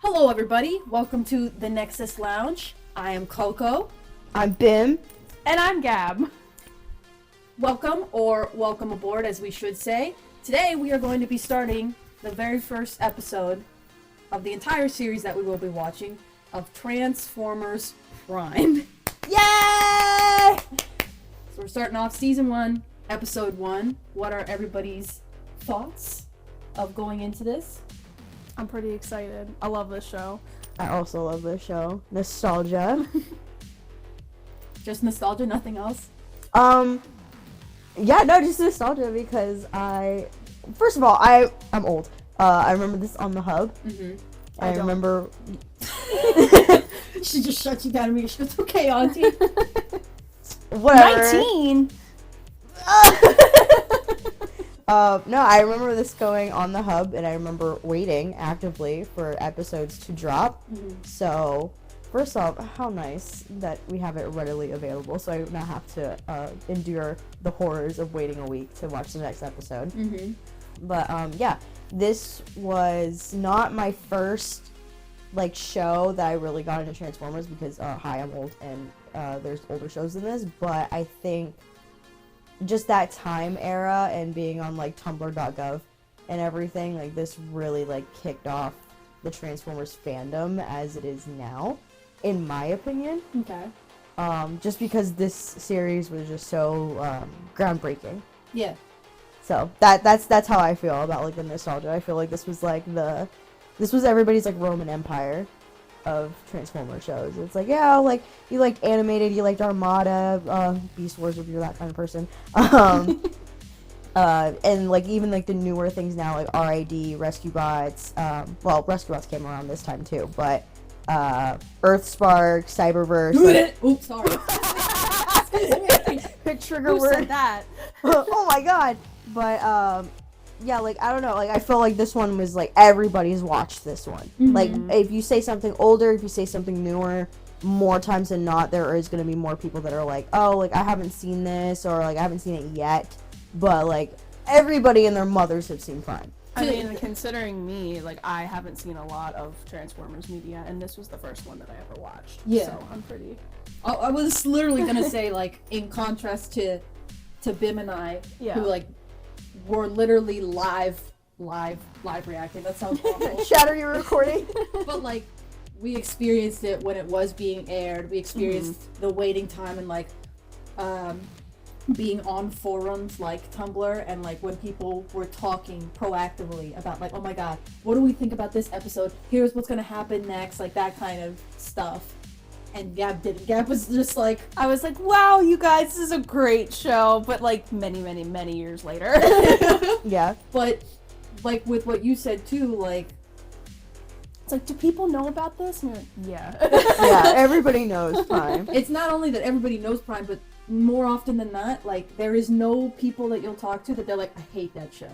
Hello, everybody. Welcome to the Nexus Lounge. I am Coco. I'm Bim. And I'm Gab. Welcome, or welcome aboard, as we should say. Today, we are going to be starting the very first episode of the entire series that we will be watching of Transformers Prime. Yay! So we're starting off Season 1, Episode 1. What are everybody's thoughts of going into this? I'm pretty excited. I love this show. I also love this show. Nostalgia. Just nostalgia, nothing else? Yeah, no, just nostalgia because first of all, I'm old. I remember this on the hub. Mm-hmm. I remember... She just shut you down and she goes, okay, auntie. Whatever. 19? No, I remember this going on the hub, and I remember waiting actively for episodes to drop. Mm-hmm. So, first off, how nice that we have it readily available, so I do not have to endure the horrors of waiting a week to watch the next episode. Mm-hmm. But, yeah, this was not my first, show that I really got into Transformers, because, hi, I'm old, and there's older shows than this, but I think just that time era and being on tumblr.gov and everything, this really kicked off the Transformers fandom as it is now, in my opinion. Okay. Just because this series was just so groundbreaking. Yeah. So that's how I feel about the nostalgia. I feel like this was this was everybody's Roman Empire of Transformer shows. It's you liked animated, you liked Armada, Beast Wars if you're that kind of person. And even the newer things now, like RID, Rescue Bots. Rescue Bots came around this time too, but Earthspark, Cyberverse. Oops, sorry. Quick trigger Who word. said that? Oh my god. But yeah, I don't know, I feel like this one was everybody's watched this one. Mm-hmm. If you say something older, if you say something newer, more times than not, there is going to be more people that are I haven't seen this, or I haven't seen it yet, but everybody and their mothers have seen Prime. I mean, considering me, I haven't seen a lot of Transformers media, and this was the first one that I ever watched. Yeah. So I'm pretty... I was literally going to say, in contrast to Bim and I, Yeah. who, were literally live reacting. That sounds awful. Shatter your recording. But we experienced it when it was being aired. We experienced the waiting time and being on forums like Tumblr, and when people were talking proactively about oh my god, what do we think about this episode? Here's what's gonna happen next, that kind of stuff. And Gab didn't. Gab was just I was like, wow, you guys, this is a great show, but many, many, many years later. Yeah. But with what you said too, It's do people know about this? And you're like, yeah. Yeah, everybody knows Prime. it's not only that everybody knows Prime, but more often than not, there is no people that you'll talk to that they're I hate that show.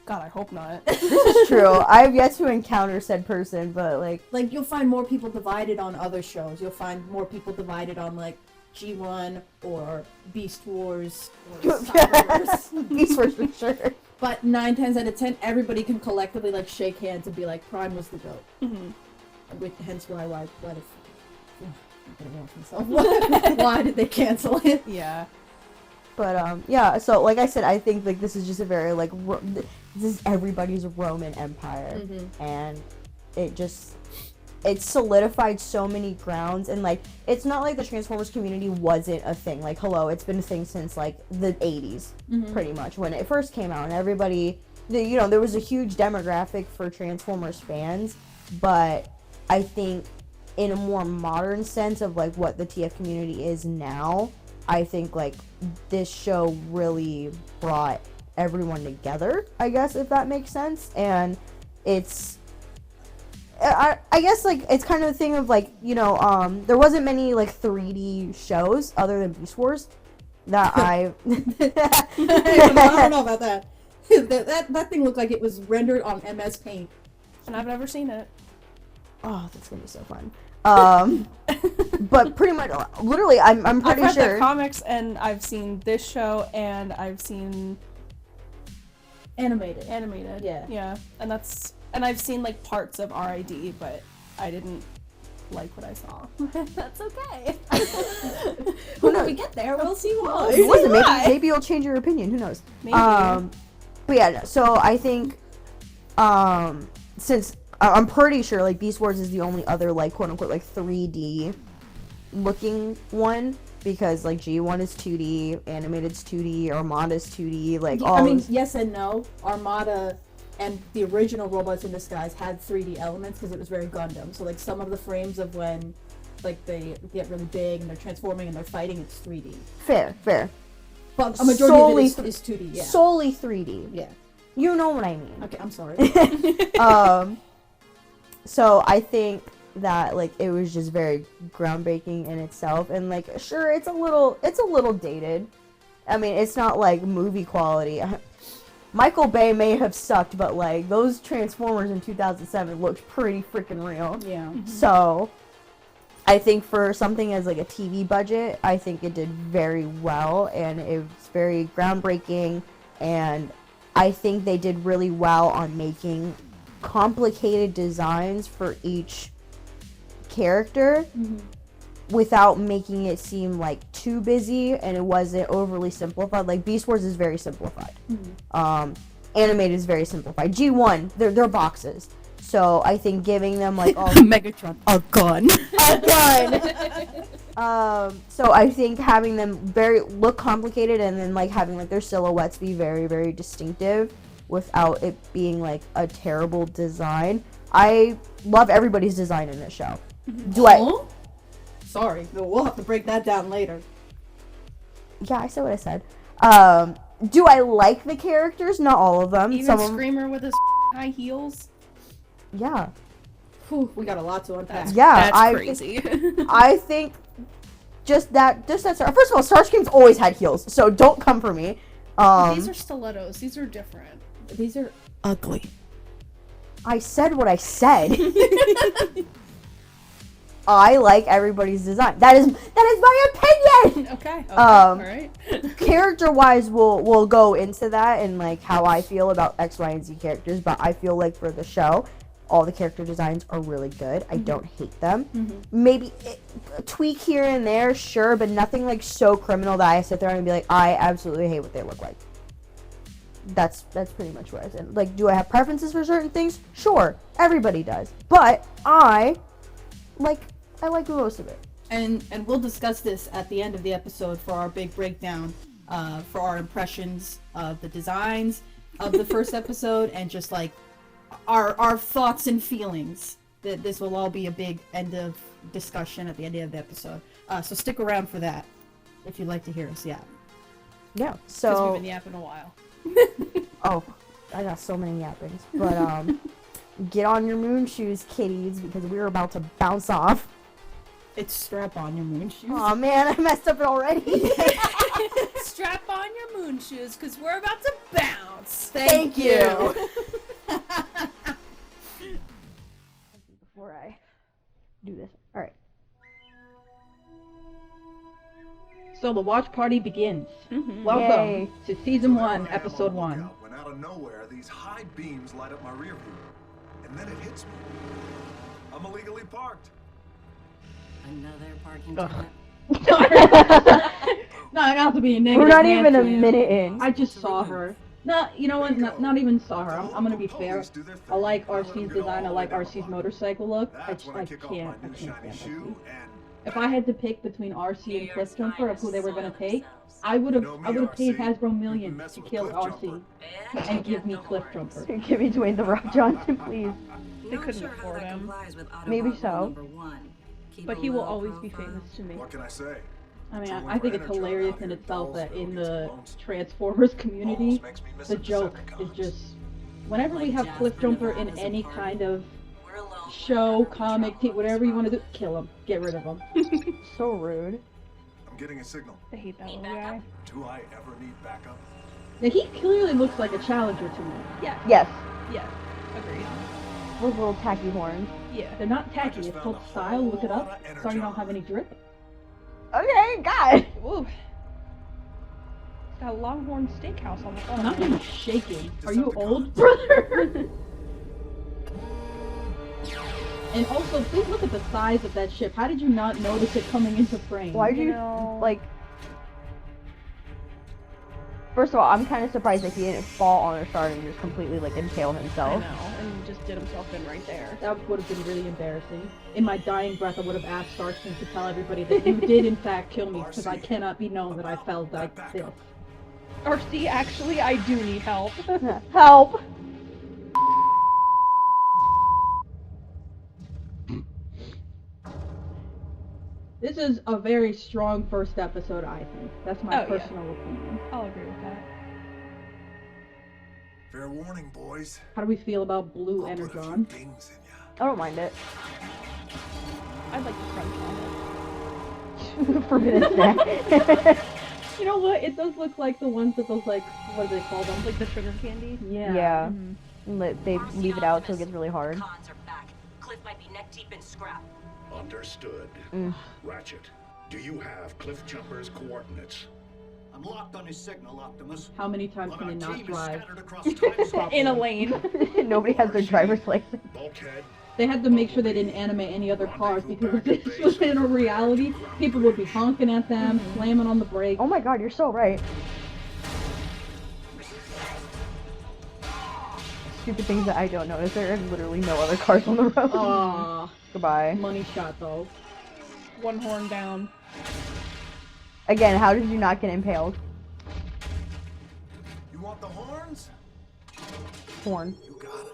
God, I hope not. This is true. I've yet to encounter said person, but You'll find more people divided on other shows. You'll find more people divided on G1 or Beast Wars or Cyberverse. Beast Wars for sure. But 9 times out of 10, everybody can collectively shake hands and be Prime was the GOAT. Mm-hmm. Hence why why did they cancel it? Yeah. But yeah, so I said, I think this is just a very this is everybody's Roman Empire, and it solidified so many grounds, and it's not the Transformers community wasn't a thing. Hello, it's been a thing since the 80s, pretty much, when it first came out, and everybody, there was a huge demographic for Transformers fans, but I think in a more modern sense of what the TF community is now, I think this show really brought everyone together, I guess, if that makes sense. And it's I guess it's kind of a thing of there wasn't many 3D shows other than Beast Wars that I don't know about that. That thing looked like it was rendered on MS Paint. And I've never seen it. Oh, that's gonna be so fun. But pretty much, literally, I'm pretty I've read sure. the comics, and I've seen this show, and I've seen Animated. animated. Yeah. Yeah, and I've seen like parts of RID, but I didn't like what I saw. That's okay. Who When knows? we get there, we'll see why. Listen, maybe you'll change your opinion. Who knows? Maybe. But yeah, so I think, since I'm pretty sure like Beast Wars is the only other like quote unquote like 3D looking one, because like G1 is 2D, Animated's 2D, Armada's 2D, like all. I mean, yes and no. Armada and the original Robots in Disguise had 3D elements because it was very Gundam. So like some of the frames of when like they get really big and they're transforming and they're fighting, it's 3D. Fair. But a majority of it is 2D. Yeah. Solely 3D. Yeah. You know what I mean. Okay, I'm sorry. So I think that like it was just very groundbreaking in itself, and like sure it's a little dated. I mean, it's not like movie quality. Michael Bay may have sucked, but like those Transformers in 2007 looked pretty freaking real. Yeah. So I think for something as like a TV budget, I think it did very well, and it was very groundbreaking, and I think they did really well on making complicated designs for each character without making it seem like too busy, and it wasn't overly simplified. Like Beast Wars is very simplified. Animated is very simplified. G1, they're boxes. So I think giving them like all Megatron, a gun. So I think having them look complicated, and then like having like their silhouettes be very, very distinctive without it being like a terrible design. I love everybody's design in this show. Sorry, we'll have to break that down later. Yeah, I said what I said. Do I like the characters? Not all of them. Even Some Screamer with his high heels. Yeah. Whew, we got a lot to unpack. Yeah, That's crazy. I think just that. First of all, Starscream's always had heels, so don't come for me. These are stilettos. These are different. These are ugly. I said what I said. I like everybody's design. That is my opinion. Okay. All right. Character-wise, we'll go into that and like how I feel about X, Y, and Z characters. But I feel like for the show, all the character designs are really good. I don't hate them. Maybe a tweak here and there, sure, but nothing like so criminal that I sit there and be like, I absolutely hate what they look like. That's pretty much what I said. Like, do I have preferences for certain things? Sure, everybody does. But I like most of it. And we'll discuss this at the end of the episode for our big breakdown, for our impressions of the designs of the first episode, and just like our thoughts and feelings. That this will all be a big end of discussion at the end of the episode. So stick around for that if you'd like to hear us yap. Yeah. Because So we've been yapping a while. oh, I got so many yappings. But get on your moon shoes, kiddies, because we're about to bounce off. It's strap on your moon shoes. Oh man, I messed up it already. Strap on your moon shoes, because we're about to bounce. Thank you. Before I do this. Alright. So the watch party begins. Yay. Welcome to season 1, episode 1. When out of nowhere, these high beams light up my rear view, and then it hits me. I'm illegally parked. Another parking Ugh. spot. No, I don't have to be a negative. We're not even a Nancy. minute in. I just saw her. No, you know what? Not even saw her. I'm gonna be fair. I like RC's design. I like RC's motorcycle look. I That's when I can't kick off my new stand shiny RC. shoe, and If I had to pick between RC and Cliff Jumper of who they were gonna take, I would have paid Hasbro millions to kill RC and give me Cliff Jumper. Give me Dwayne the Rock Johnson, please. They couldn't afford him. Maybe so. But he will always be famous to me. what can I say? I mean, I think it's hilarious in itself that in the Transformers community, the joke is just whenever we have Cliff Jumper in any kind of show, comic, whatever you want to do, kill him, get rid of him. So rude. I'm getting a signal. I hate that little guy. Do I ever need backup? Now, he clearly looks like a challenger to me. Yeah. Yes. Yeah. Agreed. Those little tacky horns. Yeah. They're not tacky, it's called style, look it up. Sorry you don't have any drip. Okay, God. Ooh. It's got a Longhorn Steakhouse on the front. I'm not even shaking. Are you old, brother? And also, please look at the size of that ship. How did you not notice it coming into frame? Why do you, like... First of all, I'm kind of surprised that he didn't fall on a shard and just completely, like, impale I himself. know, and just did himself in right there. That would have been really embarrassing. In my dying breath, I would have asked Starscream to tell everybody that you did, in fact, kill me, because I cannot be known that I felt like this. RC, actually, I do need help. Help! This is a very strong first episode, I think. That's my Oh, yeah. personal opinion. I'll agree with that. Fair warning, boys. How do we feel about Blue I'll put a few Energon? dings in ya. I don't mind it. I'd like to crunch on it. Forbidden snack. You know what? It does look like the ones that those, like, what do they call them? Like the sugar candy? Yeah. Yeah. Mm-hmm. They leave it out so it gets really hard. Cons are back. Cliff might be neck deep in scrap. Understood. Ratchet, do you have Cliff Jumper's coordinates? I'm locked on his signal, Optimus. How many times But can our they not team is drive? scattered across time zones. In a lane. Nobody has their driver's license. Bulkhead, They had to make sure they didn't animate any other cars, because if this was in a reality, people would be honking at them, slamming on the brakes. Oh my god, you're so right. Stupid things that I don't notice. There are literally no other cars on the road. Aww. Goodbye. Money shot, though. One horn down. Again, how did you not get impaled? You want the horns? Horn. You got 'em.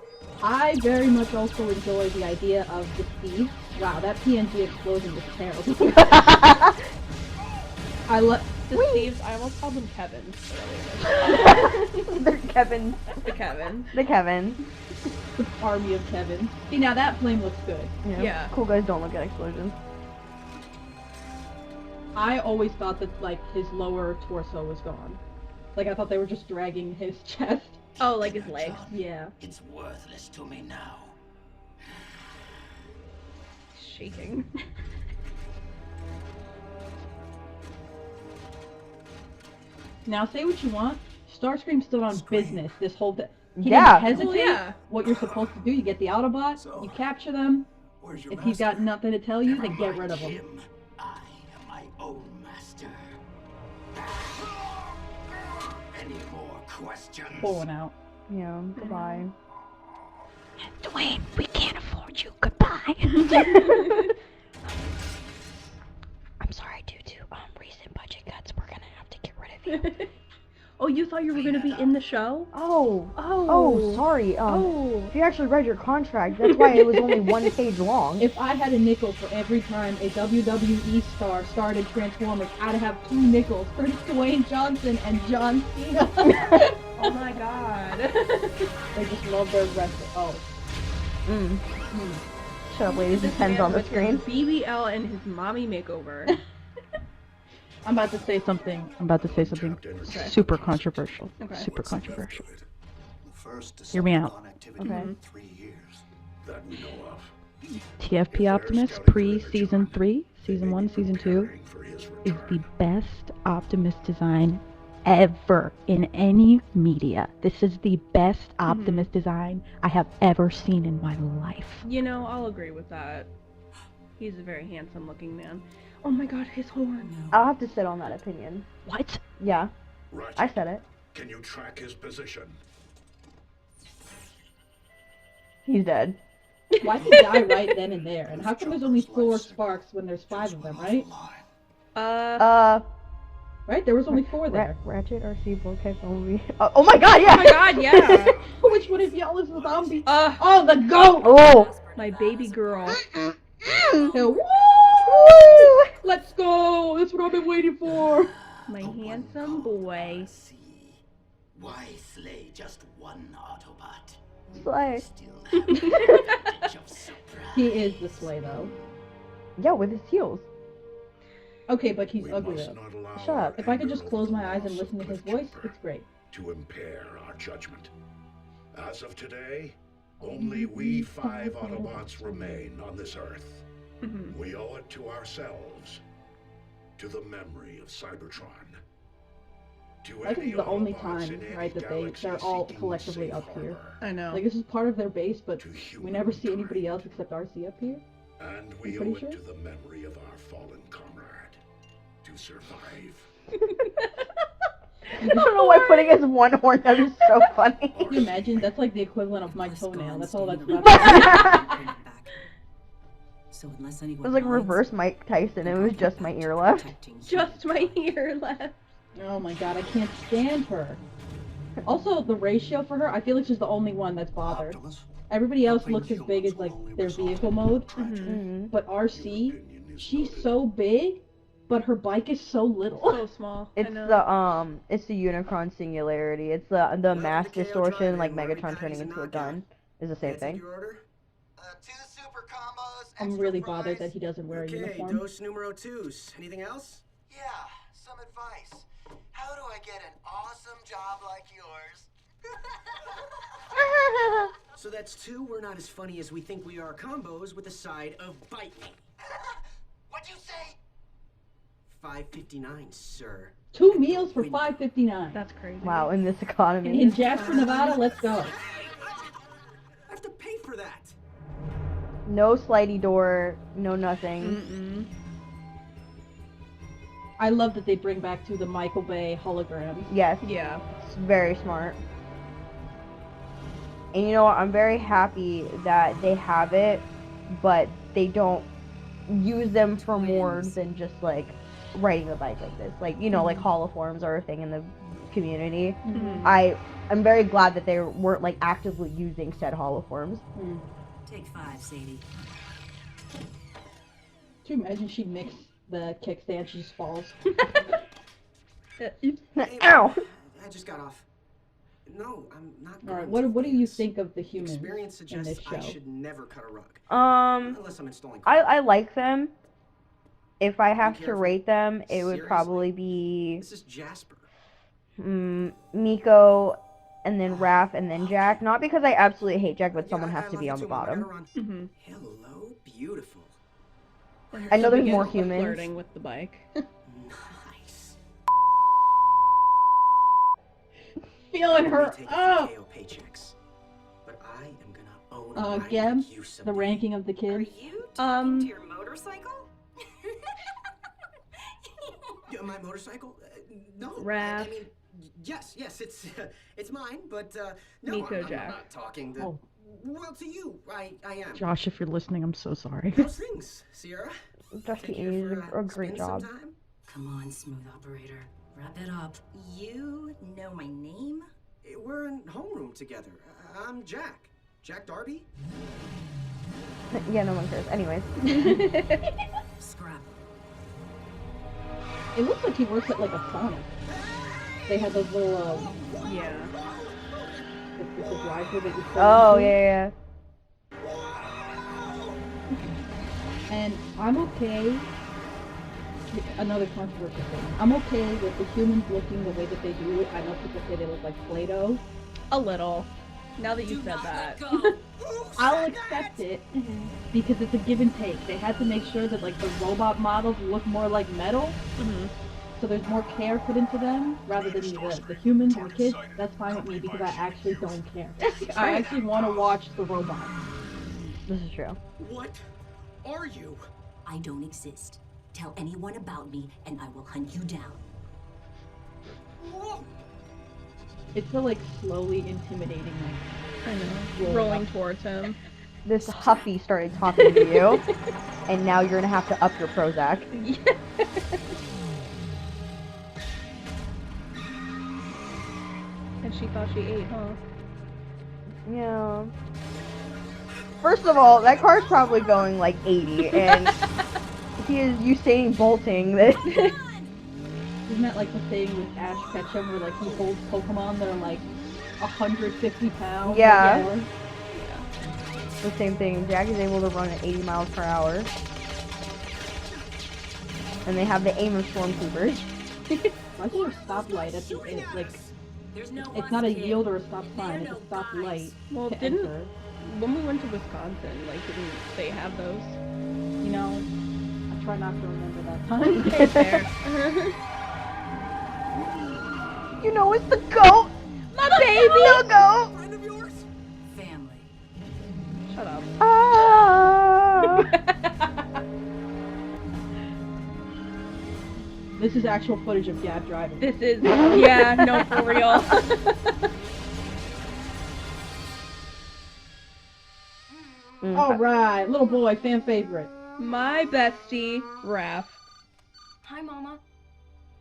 I very much also enjoy the idea of the sea. Wow, that PNG explosion was terrible. I love The Steves, I almost called them Kevin earlier. They're Kevin. The Kevin. The Kevin. the army of Kevin. See, now that flame looks good. Yeah. Cool guys don't look at explosions. I always thought that, like, his lower torso was gone. Like, I thought they were just dragging his chest. Oh, like his legs. Yeah. It's worthless to me now. Shaking. Now, say what you want. Starscream stood on business this whole day. He Yeah. didn't hesitate. Well, yeah. What you're supposed to do, you get the Autobots, So, you capture them. Where's your If he's got master? nothing to tell you, then Never get mind rid of him. him. I am my own master. Any more questions? Pull one out. Yeah, goodbye. Dwayne, we can't afford you. Goodbye. I'm sorry, due to recent budget cuts, we're gonna have to get rid of you. Oh, you thought you were gonna be in the show? Oh. Oh. Oh, sorry. Oh. If you actually read your contract, that's why it was only 1 page long. If I had a nickel for every time a WWE star starred in Transformers, I'd have 2 nickels for Dwayne Johnson and John Cena. Oh my god. They just love their wrestling. Oh. Shut up, ladies. It depends on the screen. BBL and his mommy makeover. I'm about to say something. Super controversial. Okay. Super controversial. Good. The first Hear me out. Decepticon activity Okay. in 3 years. that we know of. TFP Optimus pre-season 3, season 1, season 2 Preparing for his is return. the best Optimus design ever in any media. This is the best Optimus design I have ever seen in my life. You know, I'll agree with that. He's a very handsome looking man. Oh my god, his horn. I'll have to sit on that opinion. What? Yeah, Ratchet, I said it. can you track his position? He's dead. Why did he die right then and there? And how come there's only 4 sparks when there's 5 of them, right? Right? There was only 4 there. Ratchet or Bulkhead only. Oh my god, yeah! Oh my god, yeah. Which one of y'all is the zombie? Uh, Oh, the goat! Oh! my baby girl. Woo! Let's go! That's what I've been waiting for. My handsome boy. See, why slay just one Autobot? Slay. Still have an advantage of surprise. He is the slay, though. Yeah, with his heels. Okay, but he's We ugly, must though. not allow Shut up. If I could anger just close my over eyes the and loss listen to of his Cliff voice, Jumper it's great. to impair our judgment. As of today, only we 5 Autobots remain on this Earth. We owe it to ourselves, to the memory of Cybertron, I think it's the only time, right, that they're all collectively up here. I know. Like, this is part of their base, but we never see anybody else except RC up here. And we pretty owe it sure? to the memory of our fallen comrade to survive. I don't know why putting his one horn out is so funny. Can you imagine? That's like the equivalent of my toenail. That's all that's Bring about. it back. So unless It anyone was like minds, reverse Mike Tyson. It we'll was go just back my to ear left. protecting Just my ear left. Oh my god, I can't stand her. Also, the ratio for her, I feel like she's the only one that's bothered. Everybody else looks as big as like their vehicle mode, but RC, she's so big, but her bike is so little. So small. It's the Unicron singularity. It's the mass distortion, like Megatron turning into a gun, is the same thing. Two super combos. I'm extra really fries. bothered that he doesn't wear a uniform. Dos numero 2s. Anything else? Yeah, some advice. How do I get an awesome job like yours? So that's 2 we're not as funny as we think we are combos with a side of bite me. What'd you say? $5.59, sir. 2 meals for $5.59. That's crazy. Wow, in this economy. In Jasper, Nevada, let's go. I have to pay for that. No slidey door, no nothing. I love that they bring back to the Michael Bay holograms. Yes, Yeah. it's very smart. And you know what? I'm very happy that they have it, but they don't use them for more than just like riding a bike like this. Like, you know, like holoforms are a thing in the community. I'm very glad that they weren't like actively using said holoforms. Take 5, Sadie. Can you imagine she mixed the kickstand, she just falls? Ow! I just got off. No, I'm not Alright, going what to do you this. think of the humans Experience in suggests this show? I should never cut a rug. Unless I'm installing. I like them. If I have to careful. rate them, it would Seriously? probably be This is Jasper. Miko, and then Raph, and then Jack. Not because I absolutely hate Jack, but someone has to be on the bottom. Hello, beautiful. I know there's Begins more with humans. Flirting with the bike. Nice. Feeling Let her me take a few up! KO paychecks, but I am gonna own a ride Again, like you the someday. ranking of the Are kids. you talking to your motorcycle? Yeah, my motorcycle? No. Raph. I mean, yes, it's mine, but no, Miko I'm Jack. not talking to. Oh. Well, to you, I am. Josh, if you're listening, I'm so sorry. How's things, Sierra? Jesse Take you did for, a great spin job. sometime? Come on, smooth operator. Wrap it up. You know my name? We're in homeroom together. I'm Jack. Jack Darby? Yeah, no one cares. Anyways. Scrap. It looks like he works at like a Sonic. They have those little, Yeah. the driver that you pull Oh, into. yeah. And I'm okay. Another controversial thing. I'm okay with the humans looking the way that they do. I know people say they look like Play-Doh. A little. Now that you said that. I'll accept it because it's a give and take. They had to make sure that like the robot models look more like metal, so there's more care put into them rather than the humans and the kids. That's fine with me because I actually don't care. I actually want to watch the robots. This is true. What are you? I don't exist. Tell anyone about me, and I will hunt you down. Whoa. It's so like slowly intimidating. Like, I know. roll Rolling up. towards him. This Huffy started talking to you, and now you're gonna have to up your Prozac. And she thought she ate, huh? Yeah. First of all, that car's probably going like 80, and he is Usain bolting this. Isn't that like the thing with Ash Ketchum where like he holds Pokemon that are like 150 pounds? Yeah. Like, The same thing. Jack is able to run at 80 miles per hour. And they have the aim of stormtroopers. Why is there a stoplight at the end? Like, There's no it's not a yield or a stop sign, it's a stop light. Well, to didn't enter. when we went to Wisconsin, like, didn't they have those? You know, I try not to remember that time. Okay, fair. You know it's the goat. Baby. The goat. Friend of yours? Family. Shut up. Ah. This is actual footage of Dad driving. This is, yeah, no, for real. All right, little boy, fan favorite. My bestie, Raph. Hi, Mama.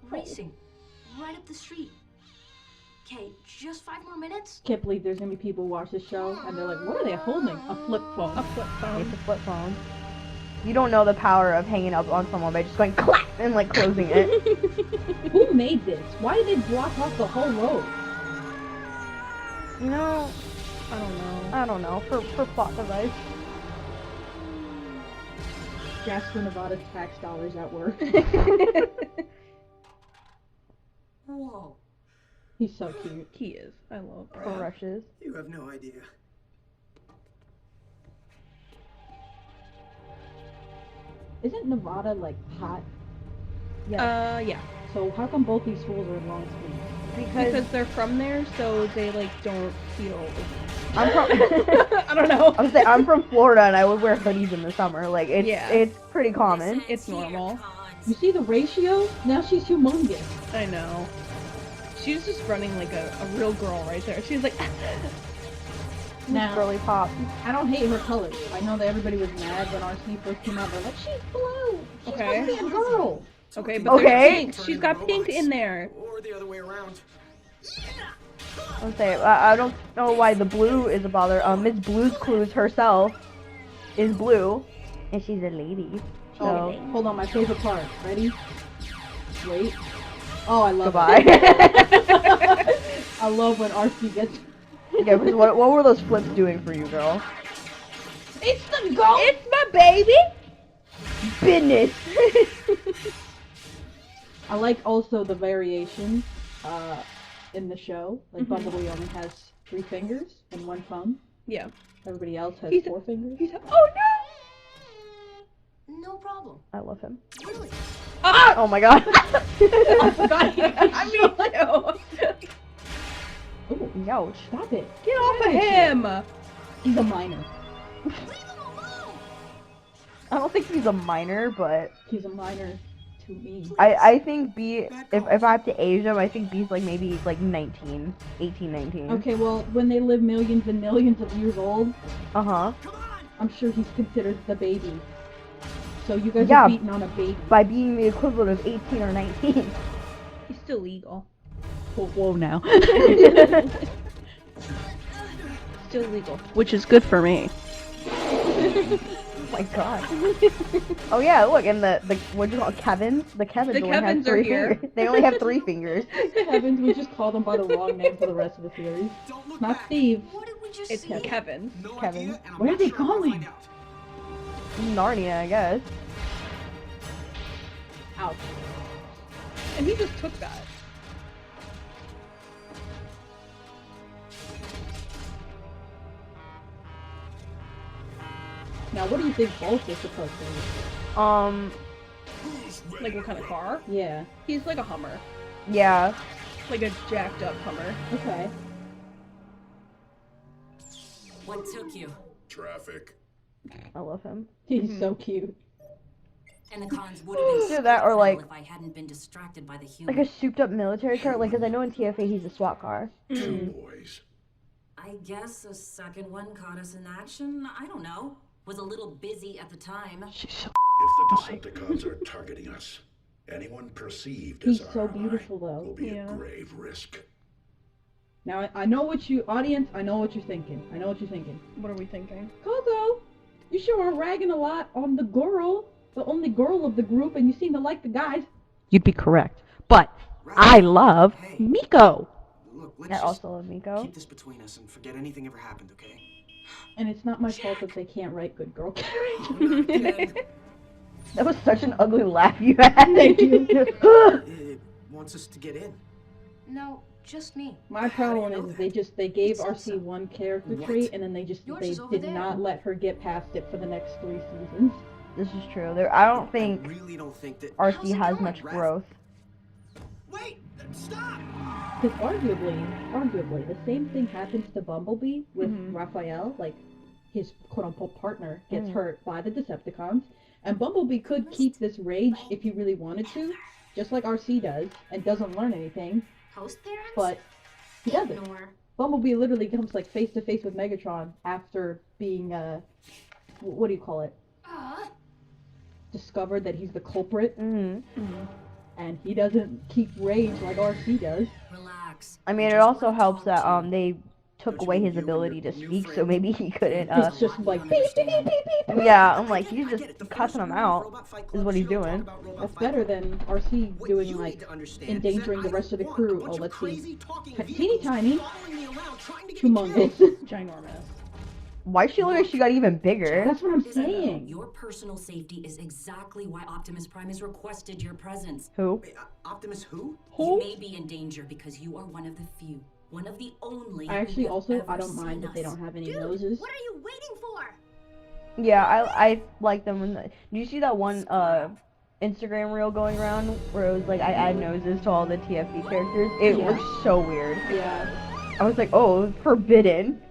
Racing. Right up the street. Okay, just 5 more minutes? Can't believe there's gonna be people who watch this show and they're like, what are they holding? A flip phone. A flip phone. It's a flip phone. You don't know the power of hanging up on someone by just going clap and like closing it. Who made this? Why did they block off the whole road? You know, I don't know. For plot device. Jasper Nevada's tax dollars at work. Whoa. He's so cute. He is. I love For Raph. rushes. You have no idea. Isn't Nevada like hot? Yeah. So how come both these fools are in long sleeves? Because they're from there, so they like don't feel. I'm from I don't know. I'm saying I'm from Florida and I would wear hoodies in the summer. Like it's pretty common. It's normal. You see the ratio? Now she's humongous. I know. She's just running like a real girl right there. She's like. Now, Girly pop. I don't hate her colors. I know that everybody was mad when RC first came out. They're like, she's blue. She's Okay. supposed to be a girl. Okay, but Okay. there's pink. She's got pink in there. Or the other way around. I'm saying I don't know why the blue is a bother. Miss Blue's Clues herself is blue, and she's a lady. So Oh, hold on, my favorite part. Ready? Wait. Oh, I love goodbye. it. I love when RC gets. Yeah, because what were those flips doing for you, girl? It's the goat. It's my baby. Business. I like also the variations in the show. Like Bumblebee only has 3 fingers and 1 thumb. Yeah. Everybody else has He's 4 fingers. Oh no! No problem. I love him. Really? Oh my god. I forgot. I mean, too. Ooh, Ouch. stop it. Get off of him! He's a minor. I don't think he's a minor, but He's a minor to me. I think B, if I have to age him, I think B's like maybe like 19, 18, 19. Okay, well, when they live millions and millions of years old, Uh-huh. I'm sure he's considered the baby. So you guys Yeah. are beating on a baby. By being the equivalent of 18 or 19. He's still legal. Whoa now. Still legal. Which is good for me. Oh my god. Oh yeah, look, and the what do you call it, Kevins? The Kevins The only have Kevins are 3 here. fingers. They only have 3 fingers. Heavens, we just called him by the wrong name for the rest of the series. Don't look Not back. Steve. What did we just It's see? Kevin. No Kevin. idea, and I'm Where not are they sure we'll going? find out. Narnia, I guess. Ouch. And he just took that. Now, what do you think Bolt is supposed to be? Like what kind of car? Yeah. He's like a Hummer. Yeah. Like a jacked up Hummer. Okay. What took you? Traffic. I love him. He's so cute. And the cons would have been Do that, or split like- if I hadn't been distracted by the Like human. a souped up military car, like, cause I know in TFA he's a SWAT car. Boys. I guess the second one caught us in action. I don't know. Was a little busy at the time. If the Decepticons are targeting us, anyone perceived as He's so our beautiful, ally though. will be Yeah. a grave risk. Now, I know what you, audience, I know what you're thinking. I know what you're thinking. What are we thinking? Coco, you sure are ragging a lot on the girl, the only girl of the group, and you seem to like the guys. You'd be correct. But I love Hey. Miko. Look, let's I just also love Miko. keep this between us and forget anything ever happened, okay? And it's not my fault that they can't write good girl characters. Not again. That was such an ugly laugh you had. Thank you. It wants us to get in. No, just me. My problem is they gave RC one character What? trait and then they Yours is over did there. not let her get past it for the next 3 seasons. This is true. I don't think I really don't think that. RC How's it has going, much Raph? growth. Wait! Stop! Because arguably, the same thing happens to Bumblebee with Raphael. Like, his quote-unquote partner gets hurt by the Decepticons, and Bumblebee could keep this rage if he really wanted to, just like RC does, and doesn't learn anything. Host parents? But he doesn't. Ignore. Bumblebee literally comes like face to face with Megatron after being what do you call it? Discovered that he's the culprit. And he doesn't keep rage like RC does. Relax. I mean, it also helps that they took away his ability to speak, so maybe he couldn't. It's just like beep beep beep beep beep. Yeah, I'm like, he's just cussing him out. Is what he's doing. That's better than RC doing like endangering the rest of the crew. Oh, let's see, teeny tiny, humongous, Ginormous. Why she look like she got even bigger? That's what I'm saying. Your personal safety is exactly why Optimus Prime has requested your presence. Who? Wait, Optimus who? You may be in danger because you are one of the few, one of the only. I actually who have also ever I don't mind seen that they us. don't have any noses. What are you waiting for? Yeah, I like them. When do you see that one Instagram reel going around where it was like I add noses to all the TFB characters? It looks so weird. Yeah. I was like, oh, forbidden.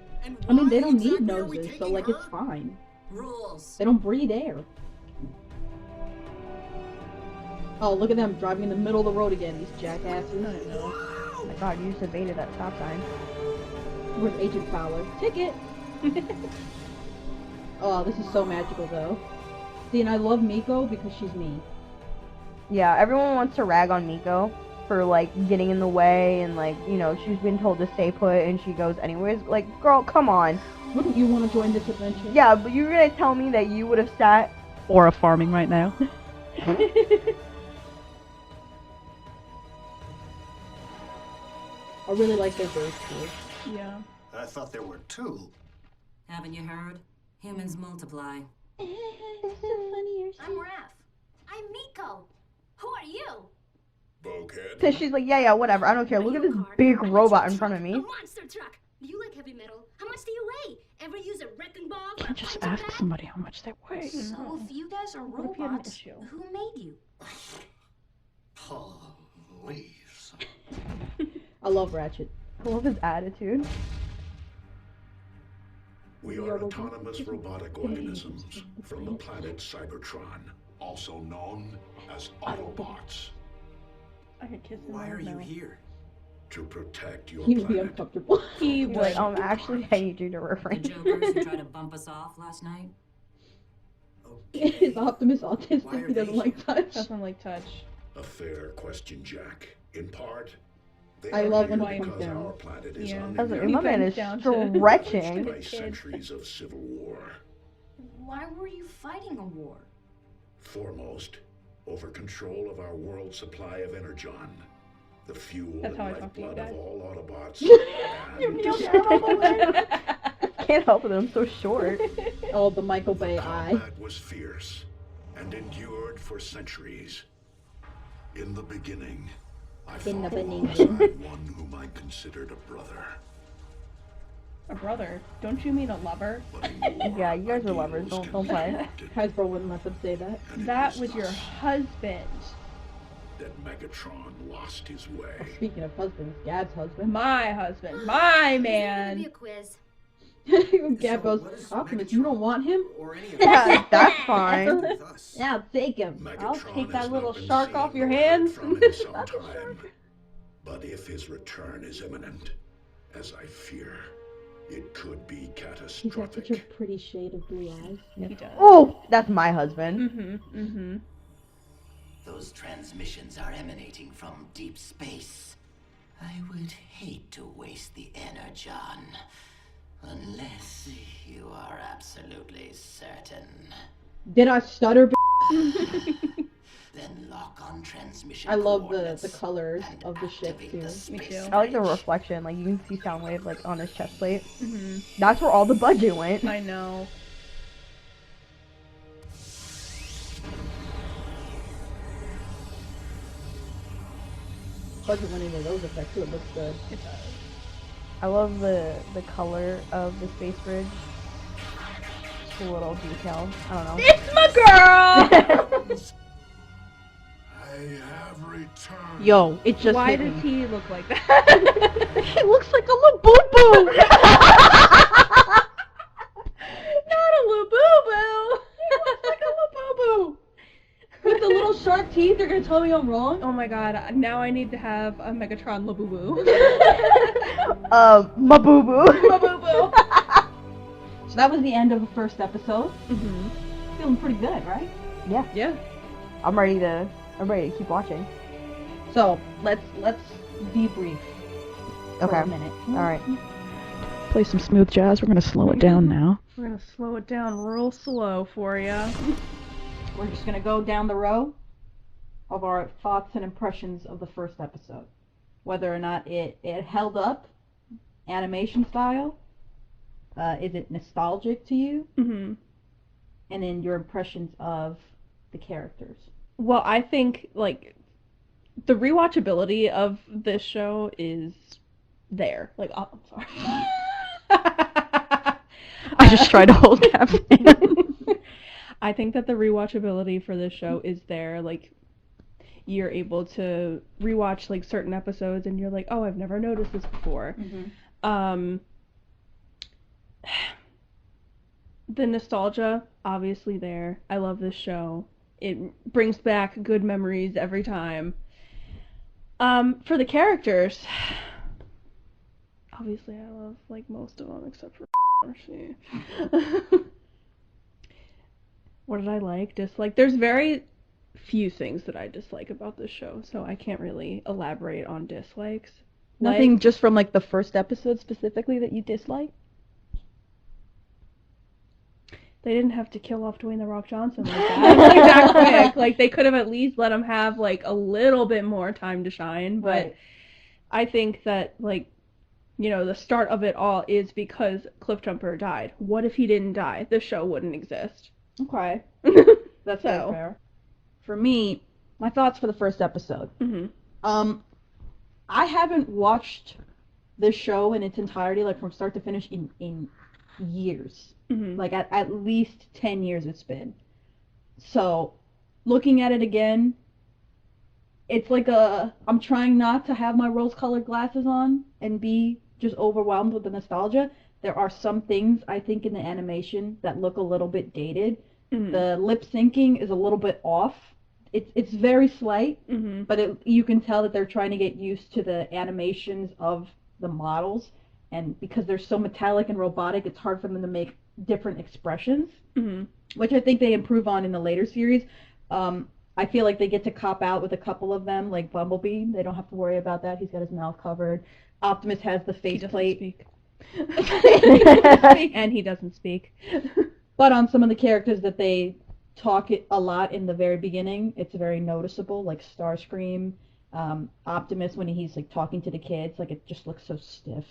I mean, they don't need noses, so like it's fine. Rules. They don't breathe air. Oh, look at them driving in the middle of the road again, these jackasses. Oh my god, you just evaded that stop sign. Where's Agent Fowler? Ticket! Oh, this is so magical though. See, and I love Miko because she's me. Yeah, everyone wants to rag on Miko for like getting in the way and like, you know, she's been told to stay put and she goes anyways. Like, girl, come on. Wouldn't you want to join this adventure? Yeah, but you're gonna tell me that you would have sat Or a farming right now. I really like their birds too. Yeah. I thought there were two. Haven't you heard? Humans multiply. I'm Raph. I'm Miko. Who are you? Bulkhead. Cause she's like, yeah, whatever, I don't care. Look at this big robot in front of A me. monster truck. Do you like heavy metal? How much do you weigh? Ever use a wrecking ball? for a Can't just punching ask bag? somebody how much they weigh. So if you guys are What if you had an robots, issue? who made you? Please. I love Ratchet. I love his attitude. We are autonomous robotic organisms from the planet Cybertron, also known as Autobots. I could kiss him. Why are you now. here? To protect your He would be planet. uncomfortable. He Like, would. actually, I need you to The refrain. jokers who tried to bump us off last night. Is Optimus Why autistic? are He doesn't they like touch. Doesn't like touch. A fair question, Jack. In part, they I are love here when it comes because down. our planet is Yeah. I was like, uninhabited my man is comes down to- stretching. by centuries of civil war. Why were you fighting a war? Foremost, over control of our world supply of energon, the fuel That's and how I talk to you lifeblood of guys. all Autobots. Can't help it, I'm so short. Oh, the Michael Bay The eye. combat was fierce and endured for centuries. In the beginning, I In the fought beginning. alongside one whom I considered a brother. A brother? Don't you mean a lover? But in war, Yeah, you guys are ideals lovers, don't can be play. corrupted, Hasbro wouldn't let them say that. and it That was your thus husband. that Megatron lost his way. Speaking of husbands, Gab's husband. My husband. My Gonna be man. a quiz. Gab goes, what is Optimus, Megatron? you don't want him? Or any of Yeah, that's fine. with us? Yeah, take him. Megatron take that has little not been shark seen off your or heard hands. from in some time. But if his return is imminent, as I fear, it could be He's got catastrophic. such a pretty shade of blue eyes. He does. Oh, that's my husband. Mm-hmm. Those transmissions are emanating from deep space. I would hate to waste the energon. Unless you are absolutely certain. Did I stutter? Then lock on transmission I love the coordinates colors and of the ship activate too. the Me space too. I like the bridge. reflection, like you can see Soundwave like on his chest plate. That's where all the budget went. I know. Budget went into those effects too. It looks good. It does. I love the color of the space bridge. Just a little detail. I don't know. It's my girl! I have returned. Yo, it just Why hit me. does he look like that? He looks like a Labubu! Not a Labubu! He looks like a Labubu! With the little sharp teeth, you're gonna tell me I'm wrong? Oh my god, now I need to have a Megatron Labubu. Mabubu. Labubu! So that was the end of the first episode. Mm-hmm. Feeling pretty good, right? Yeah. Yeah. I'm ready to keep watching. So, let's debrief for Okay. a minute. Alright. Play some smooth jazz. We're gonna slow it down now. We're gonna slow it down real slow for ya. We're just gonna go down the row of our thoughts and impressions of the first episode. Whether or not it held up, animation style, is it nostalgic to you, Mm-hmm. and then your impressions of the characters. Well, I think, like, the rewatchability of this show is there. Like, oh, I'm sorry. I just tried to hold Cap's hand. I think that the rewatchability for this show is there. Like, you're able to rewatch, like, certain episodes and you're like, oh, I've never noticed this before. Mm-hmm. The nostalgia, obviously there. I love this show. It brings back good memories every time. For the characters, obviously I love, like, most of them except for Marcy. What did I like? Dislike? There's very few things that I dislike about this show, so I can't really elaborate on dislikes. Nothing just from, like, the first episode specifically that you dislike? They didn't have to kill off Dwayne The Rock Johnson like that. Like, that quick. Like, they could have at least let him have, like, a little bit more time to shine. But Right. I think that, like, you know, the start of it all is because Cliffjumper died. What if he didn't die? The show wouldn't exist. Okay. That's So. fair. For me, my thoughts for the first episode. Mm-hmm. I haven't watched this show in its entirety, like, from start to finish in years. Mm-hmm. Like, at least 10 years it's been. So, looking at it again, it's like I'm trying not to have my rose-colored glasses on and be just overwhelmed with the nostalgia. There are some things, I think, in the animation that look a little bit dated. Mm-hmm. The lip syncing is a little bit off. It's very slight, Mm-hmm. but you can tell that they're trying to get used to the animations of the models. And because they're so metallic and robotic, it's hard for them to make different expressions, Mm-hmm. which I think they improve on in the later series. I feel like they get to cop out with a couple of them, like Bumblebee. They don't have to worry about that. He's got his mouth covered. Optimus has the He doesn't faceplate. speak. And he doesn't speak. But on some of the characters that they talk a lot in the very beginning, it's very noticeable, like Starscream, Optimus when he's, like, talking to the kids, like, it just looks so stiff.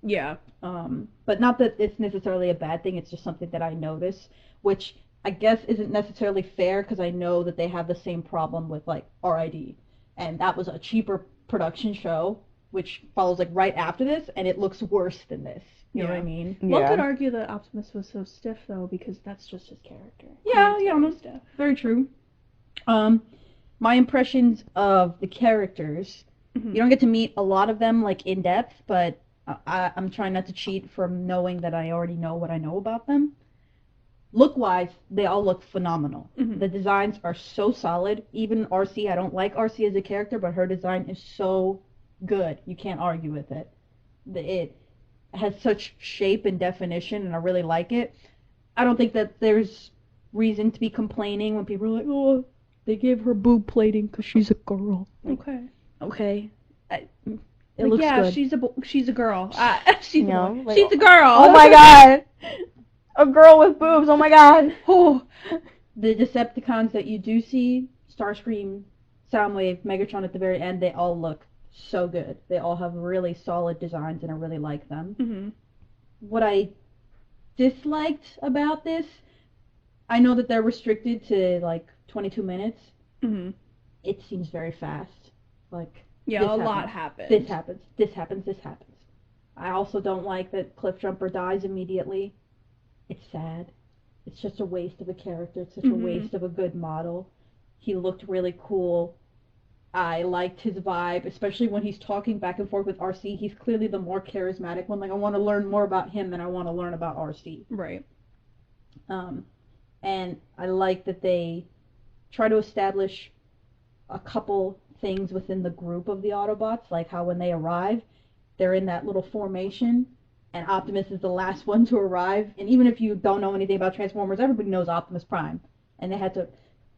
Yeah. But not that it's necessarily a bad thing, it's just something that I notice, which I guess isn't necessarily fair because I know that they have the same problem with, like, RID. And that was a cheaper production show, which follows, like, right after this, and it looks worse than this. You know what I mean? One could argue that Optimus was so stiff, though, because that's just his character. Yeah, He's yeah, very no, stiff. very true. My impressions of the characters, Mm-hmm. you don't get to meet a lot of them, like, in depth, but I'm trying not to cheat from knowing that I already know what I know about them. Look-wise, they all look phenomenal. Mm-hmm. The designs are so solid. Even RC, I don't like RC as a character, but her design is so good. You can't argue with it. It has such shape and definition, and I really like it. I don't think that there's reason to be complaining when people are like, oh, they gave her boob plating because she's a girl. Like, Okay. it Like, looks yeah, good. she's a girl. She's a know, boy. like, She's a girl. Oh my god! A girl with boobs, oh my god! Oh, the Decepticons that you do see, Starscream, Soundwave, Megatron at the very end, they all look so good. They all have really solid designs, and I really like them. Mm-hmm. What I disliked about this, I know that they're restricted to, like, 22 minutes. Mm-hmm. It seems very fast. Like, Yeah, this a lot happens, happens. This happens. This happens. This happens. I also don't like that Cliffjumper dies immediately. It's sad. It's just a waste of a character. It's such a waste of a good model. He looked really cool. I liked his vibe, especially when he's talking back and forth with RC. He's clearly the more charismatic one. Like, I want to learn more about him than I want to learn about RC. Right. And I like that they try to establish a couple things within the group of the Autobots, like how when they arrive, they're in that little formation, and Optimus is the last one to arrive. And even if you don't know anything about Transformers, everybody knows Optimus Prime. And they had to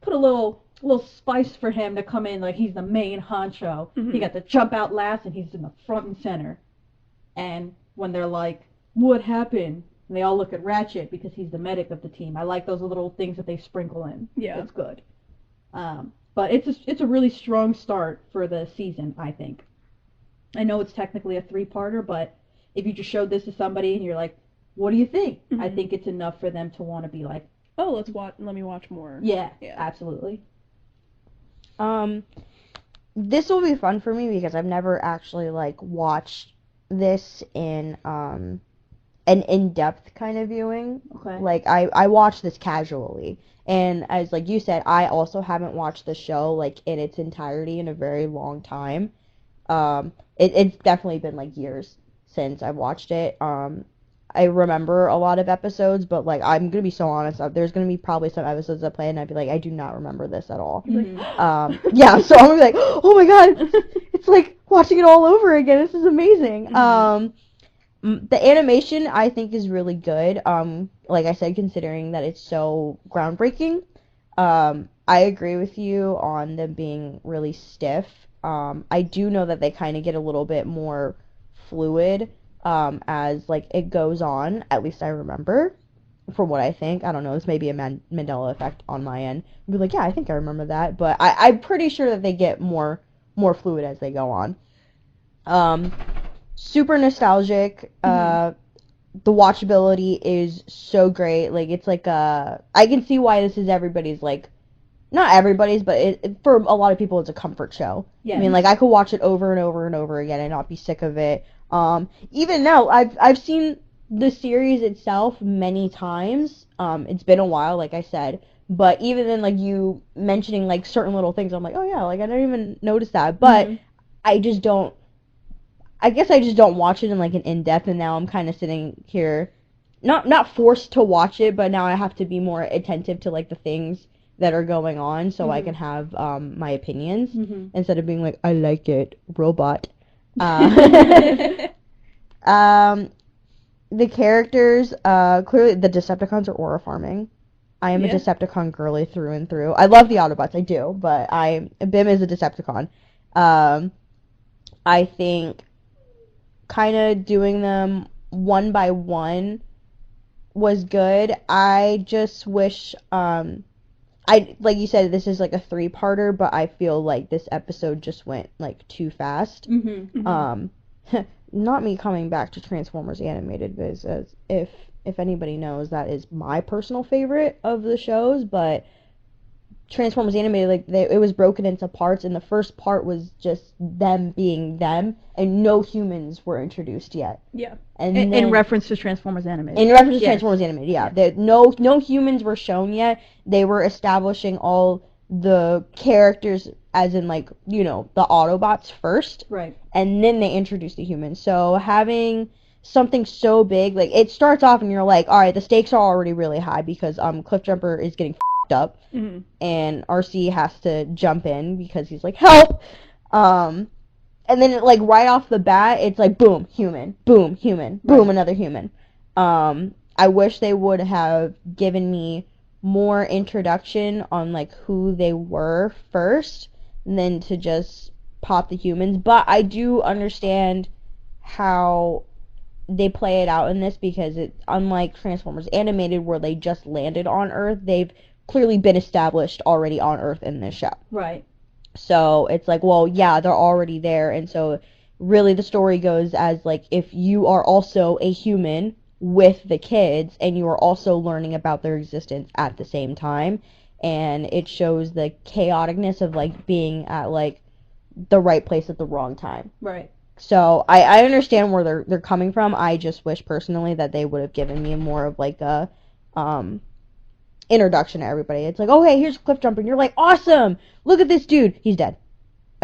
put a little spice for him to come in like he's the main honcho. Mm-hmm. He got to jump out last, and he's in the front and center. And when they're like, what happened? And they all look at Ratchet because he's the medic of the team. I like those little things that they sprinkle in. Yeah. It's good. But it's a really strong start for the season, I think. I know it's technically a 3-parter, but if you just showed this to somebody and you're like, what do you think? Mm-hmm. I think it's enough for them to want to be like, oh, let me watch more. Yeah, absolutely. This will be fun for me because I've never actually like watched this in an in-depth kind of viewing. Okay. Like I watch this casually, and as like you said, I also haven't watched the show like in its entirety in a very long time. It's definitely been like years since I've watched it. I remember a lot of episodes, but like I'm gonna be so honest, there's gonna be probably some episodes I play and I'd be like, I do not remember this at all. Mm-hmm. Yeah, so I'm gonna be like, oh my god, it's like watching it all over again. This is amazing. Mm-hmm. The animation I think is really good. Like I said, considering that it's so groundbreaking. I agree with you on them being really stiff. I do know that they kind of get a little bit more fluid as like it goes on. At least I remember, from what I think. I don't know. This may be a Mandela effect on my end. I'd be like, yeah, I think I remember that, but I'm pretty sure that they get more fluid as they go on. Super nostalgic. The watchability is so great. Like it's like I can see why this is everybody's like. Not everybody's, but for a lot of people, it's a comfort show. Yes. I mean, like I could watch it over and over and over again and not be sick of it. Even now, I've seen the series itself many times. It's been a while, like I said, but even then, like you mentioning like certain little things, I'm like, oh yeah, like I didn't even notice that. But I just don't. I guess I just don't watch it in like an in-depth, and now I'm kind of sitting here, not forced to watch it, but now I have to be more attentive to like the things that are going on so I can have my opinions instead of being like, I like it, robot. The characters, clearly the Decepticons are aura farming. I am a Decepticon girly through and through. I love the Autobots, I do, but Bim is a Decepticon. I think kind of doing them one by one was good. I just wish, like you said, this is like a 3-parter, but I feel like this episode just went like too fast. Not me coming back to Transformers Animated, because if anybody knows, that is my personal favorite of the shows, but Transformers Animated, like it was broken into parts, and the first part was just them being them, and no humans were introduced yet. Yeah. And in reference to Transformers Animated. In reference to Transformers Animated, yeah. No humans were shown yet. They were establishing all the characters, as in like, you know, the Autobots first. Right. And then they introduced the humans. So having something so big, like it starts off and you're like, all right, the stakes are already really high because Cliffjumper is getting up, and RC has to jump in because he's like, help. And then like right off the bat, it's like boom, human, boom, human, boom, another human. I wish they would have given me more introduction on like who they were first, than to just pop the humans. But I do understand how they play it out in this, because it's unlike Transformers Animated where they just landed on Earth. They've clearly been established already on Earth in this show. Right. So it's like, well, yeah, they're already there, and so really the story goes as like if you are also a human with the kids and you are also learning about their existence at the same time, and it shows the chaoticness of like being at like the right place at the wrong time. Right. So I understand where they're coming from. I just wish personally that they would have given me more of like a introduction to everybody. It's like, oh hey, here's Cliffjumper, and you're like, awesome, look at this dude, he's dead.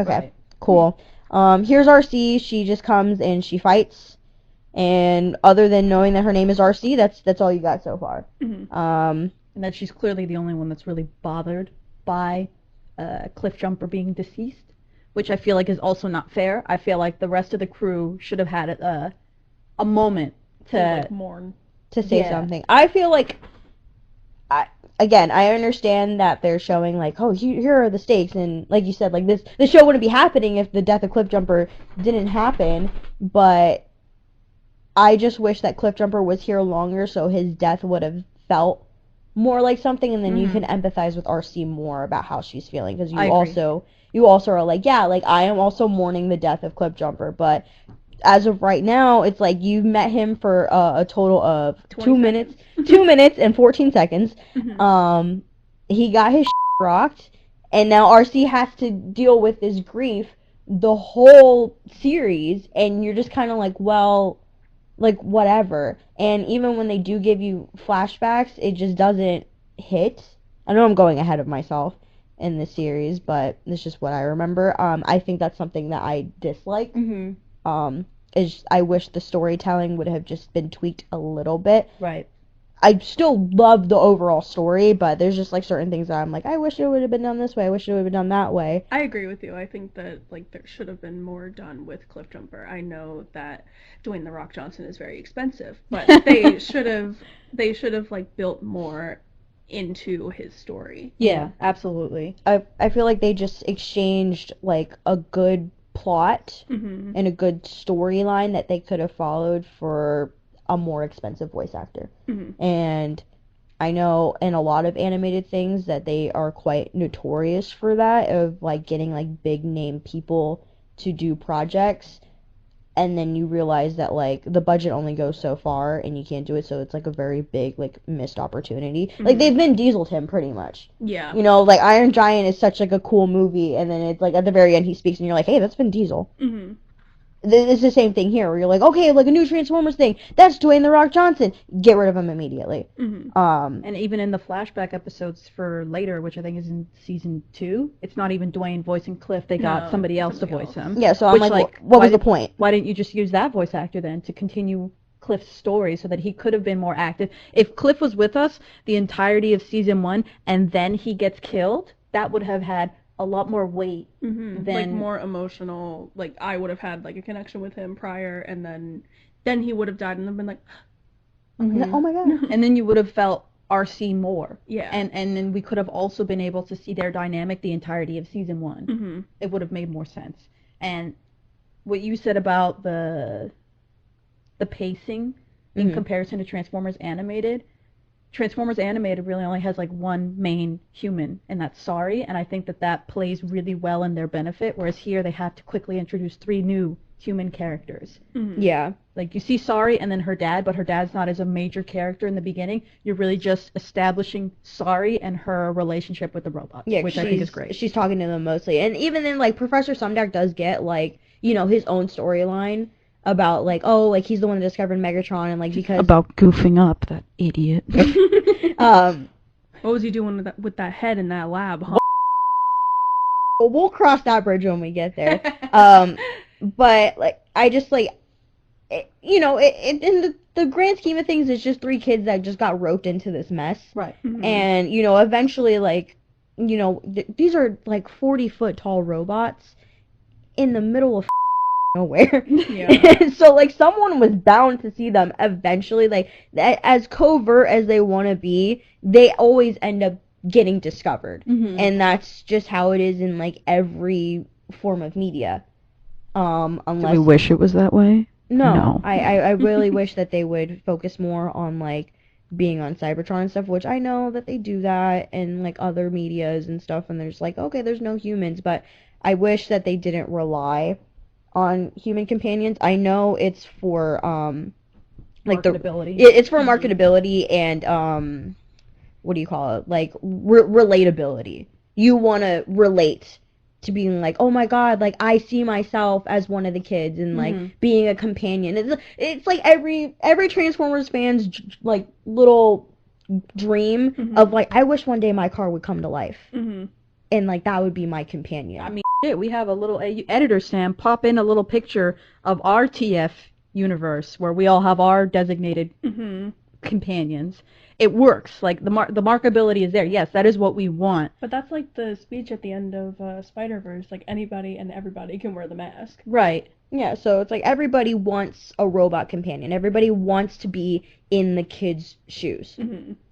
Okay, Right. cool. Here's RC. She just comes and she fights. And other than knowing that her name is RC, that's all you got so far. Mm-hmm. And that she's clearly the only one that's really bothered by Cliffjumper being deceased, which I feel like is also not fair. I feel like the rest of the crew should have had a moment to like mourn, to say something. I feel like, I understand that they're showing like, oh, here are the stakes, and like you said, like this show wouldn't be happening if the death of Cliffjumper didn't happen, but I just wish that Cliffjumper was here longer so his death would have felt more like something, and then you can empathize with RC more about how she's feeling, because you also are like, yeah, like I am also mourning the death of Cliffjumper, but as of right now, it's like you've met him for a total of 2 minutes, 2 minutes and 14 seconds. He got his rocked, and now RC has to deal with this grief the whole series, and you're just kind of like, well, like whatever. And even when they do give you flashbacks, it just doesn't hit. I know I'm going ahead of myself in this series, but it's just what I remember. I think that's something that I dislike. I wish the storytelling would have just been tweaked a little bit. Right. I still love the overall story, but there's just like certain things that I'm like, I wish it would have been done this way. I wish it would have been done that way. I agree with you. I think that like there should have been more done with Cliffjumper. I know that Dwayne The Rock Johnson is very expensive, but they should have like built more into his story. Yeah, absolutely. I feel like they just exchanged like a good plot and a good storyline that they could have followed for a more expensive voice actor. And I know in a lot of animated things that they are quite notorious for that, of like getting like big name people to do projects, and then you realize that like the budget only goes so far and you can't do it, so it's like a very big like missed opportunity. Like they've Vin Diesel'd him pretty much. Yeah. You know, like Iron Giant is such like a cool movie, and then it's like at the very end he speaks and you're like, hey, that's Vin Diesel. It's the same thing here, where you're like, okay, like a new Transformers thing, that's Dwayne The Rock Johnson, get rid of him immediately. And even in the flashback episodes for later, which I think is in season 2, it's not even Dwayne voicing Cliff, they got somebody else to voice him. Yeah, so I'm like, what was the point? Why didn't you just use that voice actor then to continue Cliff's story so that he could have been more active? If Cliff was with us the entirety of season 1 and then he gets killed, that would have had a lot more weight than like more emotional. Like I would have had like a connection with him prior, and then he would have died, and I've been like, oh my god. And then you would have felt RC more. Yeah. And then we could have also been able to see their dynamic the entirety of season 1. It would have made more sense. And what you said about the pacing in comparison to Transformers Animated really only has like one main human, and that's Sorry, and I think that plays really well in their benefit, whereas here they have to quickly introduce 3 new human characters. Yeah. Like you see Sorry and then her dad, but her dad's not as a major character in the beginning. You're really just establishing Sorry and her relationship with the robots, which I think is great. She's talking to them mostly, and even then like Professor Sumdac does get like, you know, his own storyline about like, oh, like he's the one that discovered Megatron, and like because about goofing up, that idiot. What was he doing with that head in that lab, huh? We'll cross that bridge when we get there. But like I just like, you know, in the grand scheme of things, it's just 3 kids that just got roped into this mess. Right. And you know, eventually, like, you know, these are like 40-foot tall robots in the middle of nowhere. Yeah. So like someone was bound to see them eventually. Like as covert as they want to be, they always end up getting discovered. And that's just how it is in like every form of media. Unless Do we wish it was that way? No. I really wish that they would focus more on like being on Cybertron and stuff, which I know that they do that in like other medias and stuff, and there's like, okay, there's no humans, but I wish that they didn't rely on human companions. I know it's for like marketability. It's for marketability and what do you call it? Like relatability. You want to relate to being like, oh my god, like I see myself as one of the kids and like being a companion. It's like every Transformers fan's like little dream of like, I wish one day my car would come to life. And like that would be my companion. I mean, shit, we have a little editor Sam pop in a little picture of our TF universe where we all have our designated companions. It works. Like the markability is there. Yes, that is what we want. But that's like the speech at the end of Spider-Verse. Like anybody and everybody can wear the mask. Right. Yeah, so it's like everybody wants a robot companion. Everybody wants to be in the kid's shoes.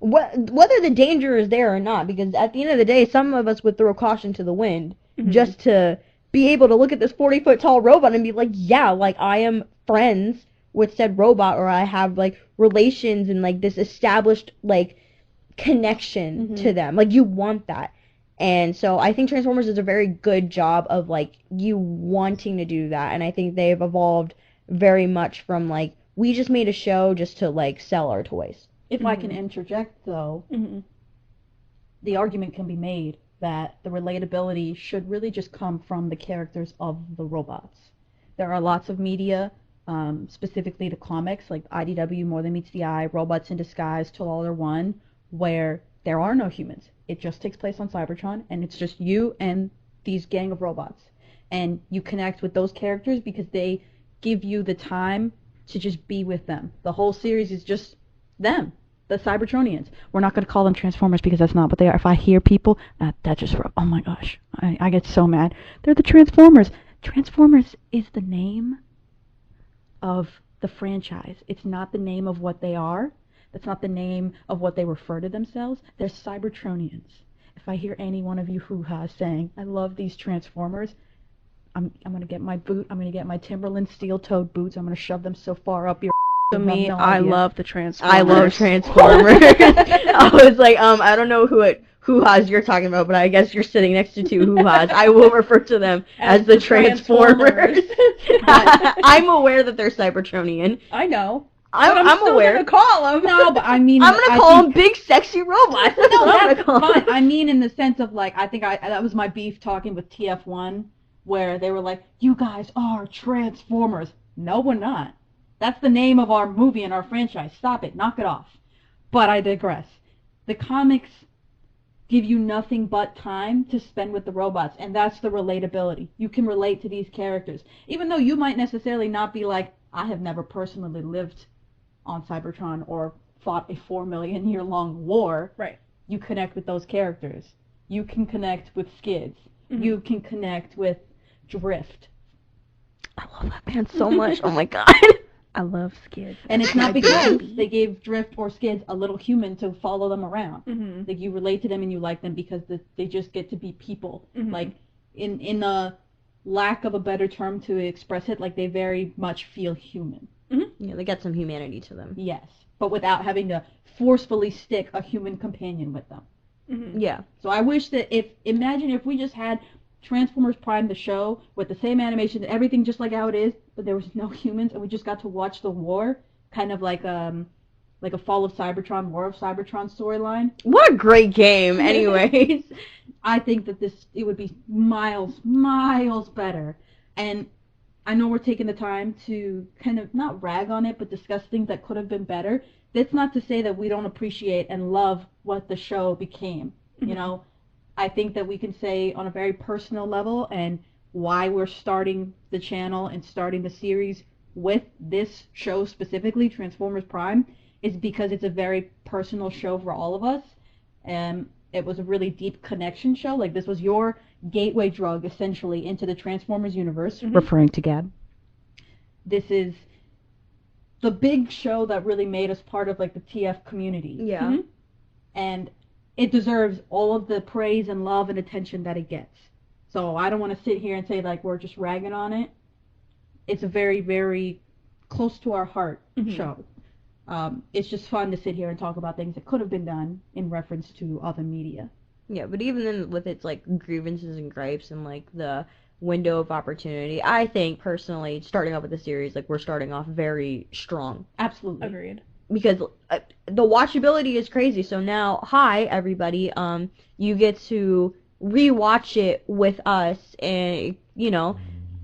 Whether the danger is there or not, because at the end of the day, some of us would throw caution to the wind just to be able to look at this 40-foot tall robot and be like, yeah, like I am friends with said robot, or I have like relations and like this established like connection to them. Like you want that. And so I think Transformers does a very good job of like you wanting to do that, and I think they've evolved very much from like we just made a show just to like sell our toys. If I can interject though, the argument can be made that the relatability should really just come from the characters of the robots. There are lots of media, specifically the comics like IDW, More Than Meets the Eye, Robots in Disguise, Till All Are One, where there are no humans. It just takes place on Cybertron, and it's just you and these gang of robots. And you connect with those characters because they give you the time to just be with them. The whole series is just them, the Cybertronians. We're not going to call them Transformers because that's not what they are. If I hear people, that just, oh my gosh, I get so mad. They're the Transformers. Transformers is the name of the franchise. It's not the name of what they are. That's not the name of what they refer to themselves. They're Cybertronians. If I hear any one of you hoo-has saying, I love these Transformers, I'm going to get my boot, I'm going to get my Timberland steel-toed boots, I'm going to shove them so far up your To me, I love the Transformers. I love Transformers. I was like, I don't know hoo-has you're talking about, but I guess you're sitting next to two hoo-has. I will refer to them as the Transformers. I'm aware that they're Cybertronian. I know. I'm aware. Gonna call them. No, but I mean, I'm gonna call them big sexy robots. That's No, what I'm that's gonna call fine. them. I mean, in the sense of like, I think that was my beef talking with TF1, where they were like, "You guys are Transformers." No, we're not. That's the name of our movie and our franchise. Stop it. Knock it off. But I digress. The comics give you nothing but time to spend with the robots, and that's the relatability. You can relate to these characters, even though you might necessarily not be like, I have never personally lived on Cybertron or fought a 4 million year long war. Right. You connect with those characters. You can connect with Skids. You can connect with Drift. I love that band so much. Oh my god. I love Skids. And it's not because they gave Drift or Skids a little human to follow them around. Like you relate to them and you like them because they just get to be people. Like in a lack of a better term to express it, like they very much feel human. Yeah, they got some humanity to them. Yes, but without having to forcefully stick a human companion with them. Yeah. So I wish that imagine if we just had Transformers Prime the show with the same animation, everything just like how it is, but there was no humans and we just got to watch the war, kind of like a Fall of Cybertron, War of Cybertron storyline. What a great game, anyways. I think that it would be miles better. And I know we're taking the time to kind of not rag on it, but discuss things that could have been better. That's not to say that we don't appreciate and love what the show became. You know, I think that we can say on a very personal level and why we're starting the channel and starting the series with this show specifically, Transformers Prime, is because it's a very personal show for all of us. And it was a really deep connection show. Like this was your gateway drug essentially into the Transformers universe. Referring to Gab. This is the big show that really made us part of like the TF community. Yeah. And it deserves all of the praise and love and attention that it gets. So I don't want to sit here and say like we're just ragging on it. It's a very, very close to our heart show. It's just fun to sit here and talk about things that could have been done in reference to other media. Yeah, but even then with its like grievances and gripes and like the window of opportunity, I think personally starting off with the series, like we're starting off very strong. Absolutely. Agreed. Because the watchability is crazy. So now, hi everybody, you get to rewatch it with us, and you know,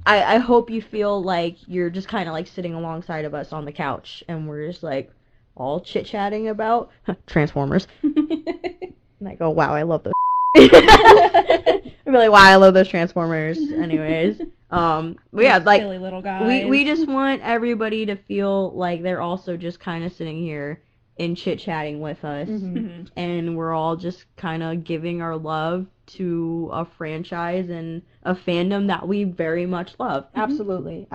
I hope you feel like you're just kind of like sitting alongside of us on the couch, and we're just like all chit chatting about Transformers. And I go, wow, I love those. I like, wow, I love those Transformers. Anyways, but yeah, Those like silly little guys. we just want everybody to feel like they're also just kind of sitting here and chit chatting with us, and we're all just kind of giving our love to a franchise and a fandom that we very much love. Absolutely.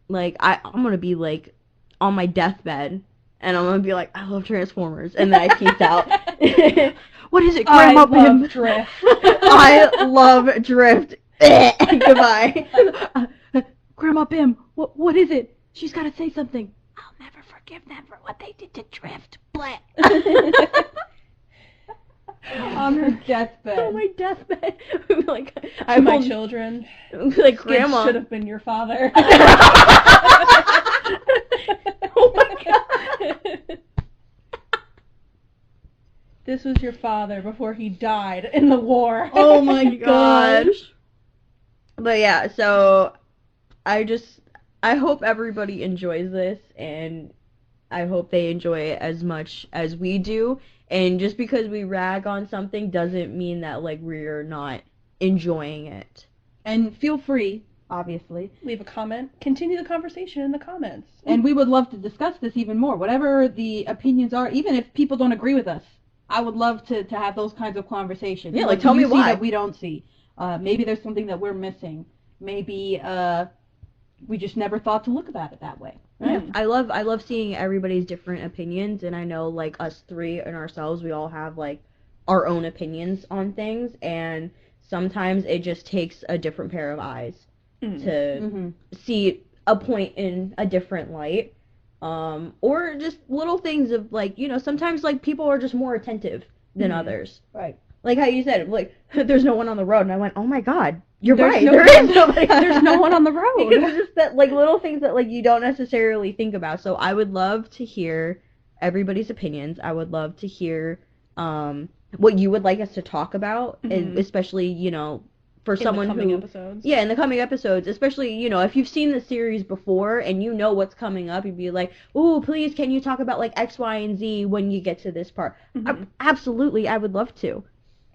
Like I'm gonna be like on my deathbed, and I'm gonna be like, I love Transformers, and then I peace out. What is it? I Grandma love Bim? Drift. I love Drift. Goodbye. Grandma Bim, what is it? She's got to say something. I'll never forgive them for what they did to Drift. Bleh. On her deathbed. On my deathbed. Like, To my children. Like, Grandma. should have been your father. Oh my god. This was your father before he died in the war. Oh my gosh. But yeah, so I hope everybody enjoys this, and I hope they enjoy it as much as we do. And just because we rag on something doesn't mean that like we're not enjoying it. And feel free, obviously. Leave a comment. Continue the conversation in the comments. And we would love to discuss this even more. Whatever the opinions are, even if people don't agree with us, I would love to have those kinds of conversations. Yeah, What like do tell me you see why that we don't see. Maybe there's something that we're missing. Maybe we just never thought to look at it that way. Yeah. I love seeing everybody's different opinions, and I know like us three and ourselves, we all have like our own opinions on things, and sometimes it just takes a different pair of eyes to see a point in a different light. Or just little things of like, you know, sometimes like people are just more attentive than others. Right. Like how you said, like, there's no one on the road, and I went, oh my god, you're There's right, no- there is nobody. There's no one on the road. Because it's just that, like, little things that, like, you don't necessarily think about. So I would love to hear everybody's opinions. I would love to hear what you would like us to talk about, and especially, you know, for someone in the coming who... episodes. Yeah, in the coming episodes, especially, you know, if you've seen the series before and you know what's coming up, you'd be like, ooh, please, can you talk about, like, X, Y, and Z when you get to this part? Absolutely, I would love to.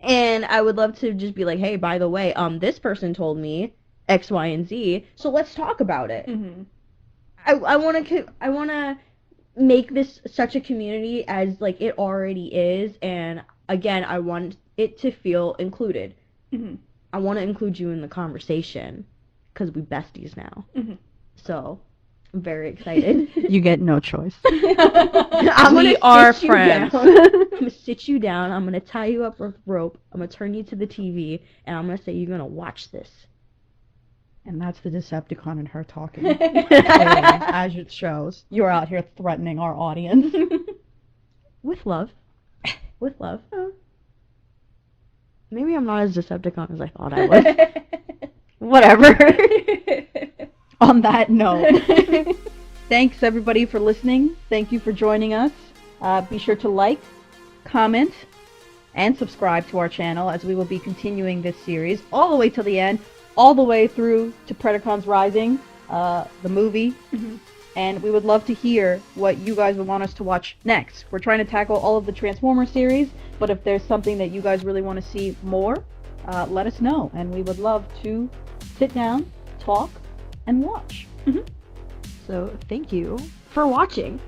And I would love to just be like, hey, by the way, this person told me X, Y, and Z, so let's talk about it. I want to make this such a community as, like, it already is, and, again, I want it to feel included. I want to include you in the conversation, because we besties now. So, I'm very excited. You get no choice. We are friends. I'm going to sit you down. I'm going to tie you up with rope. I'm going to turn you to the TV, and I'm going to say, you're going to watch this. And that's the Decepticon and her talking. As it shows. You're out here threatening our audience. With love. With love. Maybe I'm not as Decepticon as I thought I was. Whatever. On that note, thanks everybody for listening. Thank you for joining us. Be sure to like, comment, and subscribe to our channel, as we will be continuing this series all the way till the end, all the way through to Predacons Rising, the movie. And we would love to hear what you guys would want us to watch next. We're trying to tackle all of the Transformers series, but if there's something that you guys really want to see more, let us know. And we would love to sit down, talk, and watch. So, thank you for watching.